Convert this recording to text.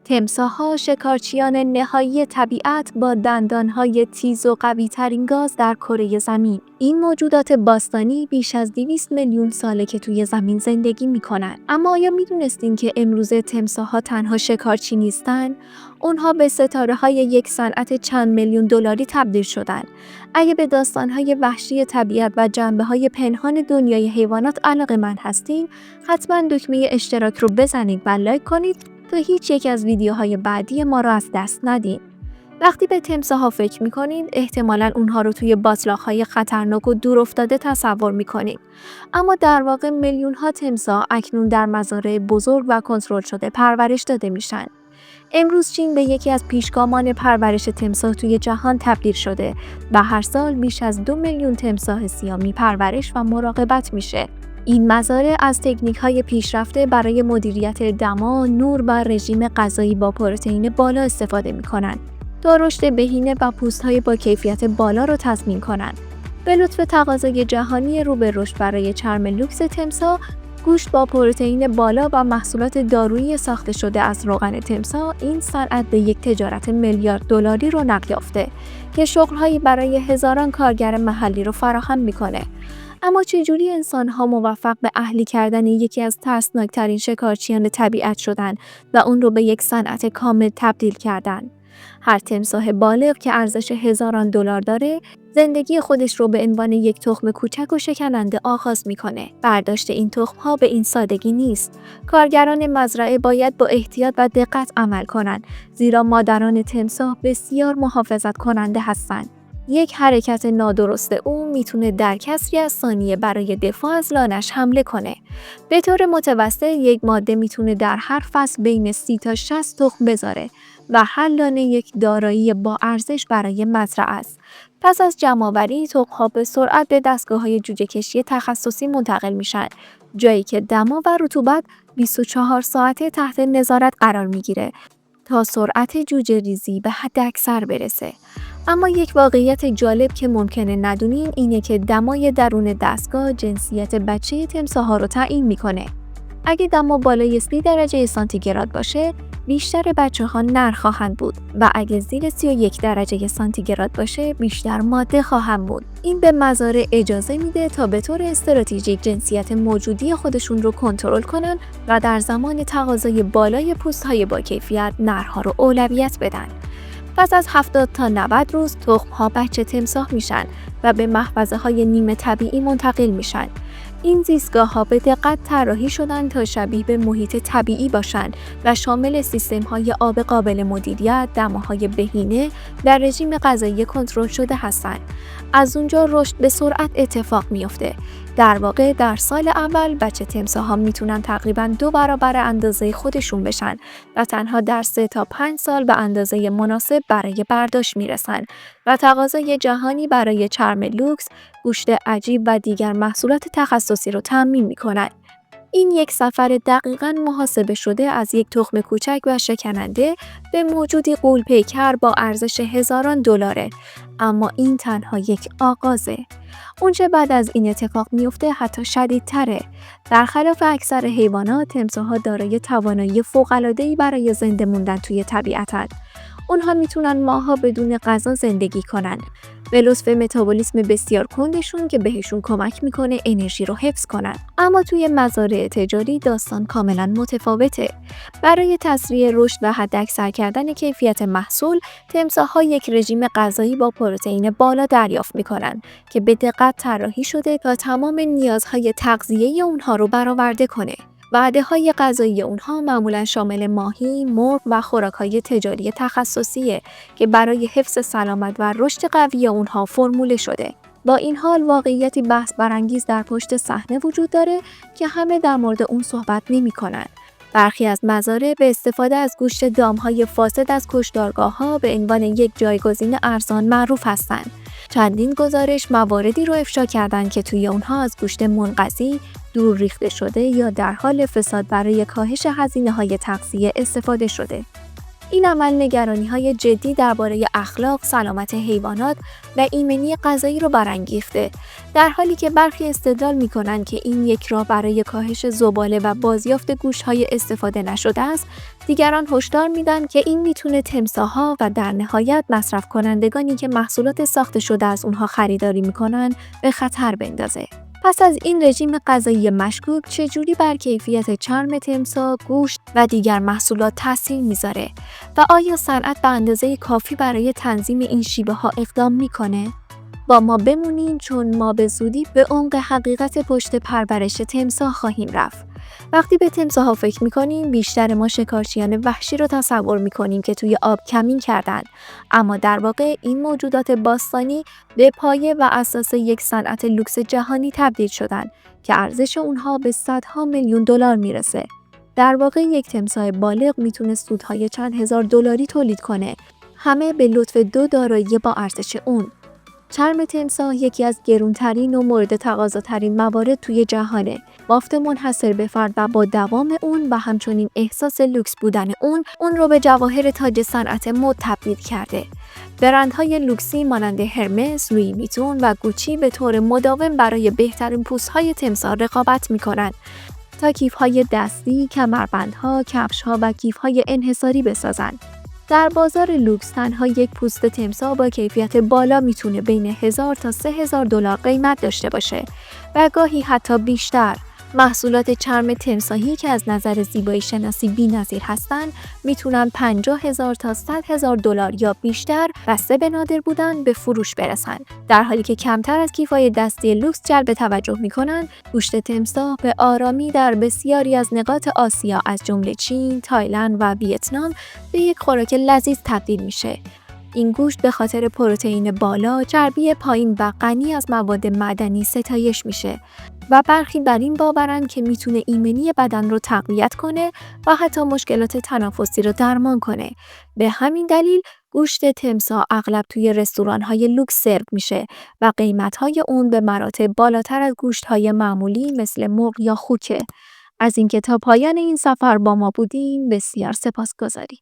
تمساح‌ها شکارچیان نهایی طبیعت با دندانهای تیز و قوی‌ترین گاز در کره زمین. این موجودات باستانی بیش از 200 میلیون ساله که توی زمین زندگی می‌کنن. اما آیا می‌دونستین که امروزه تمساح‌ها تنها شکارچی نیستن؟ اونها به ستاره‌های یک صنعت چند میلیون دلاری تبدیل شدن. اگه به داستان‌های وحشی طبیعت و جنبه‌های پنهان دنیای حیوانات علاقه‌مند هستین، حتما دکمه اشتراک رو بزنید و لایک کنید تا هیچ یک از ویدیوهای بعدی ما رو از دست ندین. وقتی به تمساح‌ها فکر می‌کنید، احتمالاً اونها رو توی باتلاق‌های خطرناک و دورافتاده تصور می‌کنید. اما در واقع میلیون‌ها تمساح اکنون در مزارع بزرگ و کنترل شده پرورش داده میشن. امروز چین به یکی از پیشگامان پرورش تمساح توی جهان تبدیل شده و هر سال بیش از 2 میلیون تمساح سیامی پرورش و مراقبت میشه. این مزارع از تکنیک‌های پیشرفته برای مدیریت دما، نور و رژیم غذایی با پروتئین بالا استفاده می‌کنند تا رشد بهینه و پوست‌های با کیفیت بالا را تضمین کنند. به لطف تقاضای جهانی رو به رشد برای چرم لوکس تمساح، گوشت با پروتئین بالا و محصولات دارویی ساخته شده از روغن تمساح، این صنعت به یک تجارت میلیارد دلاری رونق یافته که شغل‌هایی برای هزاران کارگر محلی رو فراهم می‌کنه. اما چجوری انسان‌ها موفق به اهلی کردن یکی از ترسناکترین شکارچیان طبیعت شدن و اون رو به یک صنعت کامل تبدیل کردن؟ هر تمساح بالغ که ارزش هزاران دلار داره، زندگی خودش رو به عنوان یک تخم کوچک و شکننده آغاز میکنه. برداشت این تخم‌ها به این سادگی نیست. کارگران مزرعه باید با احتیاط و دقت عمل کنند، زیرا مادران تمساح بسیار محافظت کننده هستند. یک حرکت نادرست او میتونه در کسری از ثانیه برای دفاع از لانش حمله کنه. به طور متوسط یک ماده میتونه در هر فصل بین 30 تا 60 تخم بذاره و هر لانه یک دارایی با ارزش برای مزرعه است. پس از جمع‌آوری، تخم‌ها به سرعت به دستگاه‌های جوجه‌کشی تخصصی منتقل میشن، جایی که دما و رطوبت 24 ساعته تحت نظارت قرار میگیره تا سرعت جوجه ریزی به حد اکثر برسه. اما یک واقعیت جالب که ممکنه ندونین اینه که دمای درون دستگاه جنسیت بچه تمساح‌ها رو تعیین میکنه. اگه دما بالای 30 درجه سانتیگراد باشه، بیشتر بچه‌ها نر خواهند بود و اگه زیر 31 درجه سانتیگراد باشه، بیشتر ماده خواهند بود. این به مزارع اجازه میده تا به طور استراتژیک جنسیت موجودی خودشون رو کنترل کنن و در زمان تقاضای بالای پوست‌های با کیفیت نرها رو اولویت بدن. پس از 70 تا 90 روز تخم‌ها بچه تمساح میشن و به محفظه‌های نیمه طبیعی منتقل میشن. این زیستگاه‌ها به دقت طراحی شدن تا شبیه به محیط طبیعی باشن و شامل سیستم‌های آب قابل مدیریت، دماهای بهینه در رژیم غذایی کنترل شده هستند. از اونجا رشد به سرعت اتفاق میفته. در واقع در سال اول بچه تمساح‌ها میتونن تقریباً 2 برابر اندازه خودشون بشن و تنها در 3 تا 5 سال به اندازه مناسب برای برداشت میرسن و تقاضای جهانی برای چرم لوکس، گوشت عجیب و دیگر محصولات تخصصی رو تامین میکنن. این یک سفر دقیقاً محاسبه شده از یک تخم کوچک و شکننده به موجودی غول‌پیکر با ارزش هزاران دلاره. اما این تنها یک آغازه. اونچه بعد از این اتفاق میفته حتی شدیدتره. برخلاف اکثر حیوانات، تمساح‌ها دارای توانایی فوق‌العاده‌ای برای زنده موندن توی طبیعتن. اونها میتونن ماه‌ها بدون غذا زندگی کنن، به لطف متابولیسم بسیار کندشون که بهشون کمک میکنه انرژی رو حفظ کنن. اما توی مزارع تجاری داستان کاملا متفاوته. برای تسریع رشد و حداکثر کردن کیفیت محصول، تمساح‌ها یک رژیم غذایی با پروتئین بالا دریافت میکنن که به دقت طراحی شده تا تمام نیازهای تغذیه‌ای اونها رو برآورده کنه. وعده‌های غذایی اونها معمولاً شامل ماهی، مرغ و خوراک‌های تجاری تخصصیه که برای حفظ سلامت و رشد قوی اونها فرموله شده. با این حال واقعیتی بحث برانگیز در پشت صحنه وجود داره که همه در مورد اون صحبت نمی‌کنن. برخی از مزارع به استفاده از گوشت دام‌های فاسد از کشتارگاه‌ها به عنوان یک جایگزین ارزان معروف هستند. چندین گزارش مواردی رو افشا کردند که توی اونها از گوشت منقضی، دور ریخته شده یا در حال فساد برای کاهش هزینه‌های تغذیه استفاده شده. این عمل نگرانی‌های جدی درباره اخلاق، سلامت حیوانات و ایمنی غذایی را برانگیخته، در حالی که برخی استدلال می‌کنند که این یک راه برای کاهش زباله و بازیافت گوشت‌های استفاده نشده است. دیگران هشدار میدن که این میتونه تمساح‌ها و در نهایت مصرف کنندگانی که محصولات ساخته شده از اونها خریداری میکنن به خطر بندازه. پس از این رژیم غذایی مشکوک چجوری بر کیفیت چرم تمساح، گوشت و دیگر محصولات تاثیر میذاره و آیا صنعت به اندازه کافی برای تنظیم این شیوه ها اقدام میکنه؟ با ما بمونین چون ما به زودی به عمق حقیقت پشت پرورش تمساح خواهیم رفت. وقتی به تمساح‌ها فکر می‌کنیم بیشتر ما شکارچیان وحشی رو تصور می‌کنیم که توی آب کمین کردن، اما در واقع این موجودات باستانی به پایه و اساس یک صنعت لوکس جهانی تبدیل شدن که ارزش اونها به صدها میلیون دلار میرسه. در واقع یک تمساح بالغ میتونه سودهای چند هزار دلاری تولید کنه، همه به لطف دو دارایی با ارزش اون. چرم تمساح یکی از گرونترین و مورد تقاضاترین موارد توی جهانه. بافت منحصر به فرد و با دوام اون و همچنین احساس لوکس بودن اون رو به جواهر تاج صنعت مد تبدیل کرده. برندهای لوکسی مانند هرمس، لویی ویتون و گوچی به طور مداوم برای بهترین پوست‌های تمساح رقابت می‌کنند تا کیف‌های دستی، کمربندها، کفش‌ها و کیف‌های انحصاری بسازند. در بازار لوکس تنها یک پوست تمساح با کیفیت بالا میتونه بین 1000 تا 3000 دلار قیمت داشته باشه و گاهی حتی بیشتر. محصولات چرم تمساحی که از نظر زیبایی شناسی بی‌نظیر هستند میتونن 50,000 تا 100,000 دلار یا بیشتر بسته به نادر بودن به فروش برسن. در حالی که کمتر از کیف‌های دستی لوکس جلب توجه میکنن، گوشت تمساح به آرامی در بسیاری از نقاط آسیا از جمله چین، تایلند و ویتنام به یک خوراک لذیذ تبدیل میشه. این گوشت به خاطر پروتئین بالا، چربی پایین و غنی از مواد معدنی ستایش میشه و برخی بر این باورن که میتونه ایمنی بدن رو تقویت کنه و حتی مشکلات تنفسی رو درمان کنه. به همین دلیل گوشت تمساح اغلب توی رستوران‌های لوکس سرو میشه و قیمت‌های اون به مراتب بالاتر از گوشت‌های معمولی مثل مرغ یا خوکه. از اینکه تا پایان این سفر با ما بودین بسیار سپاسگزاریم.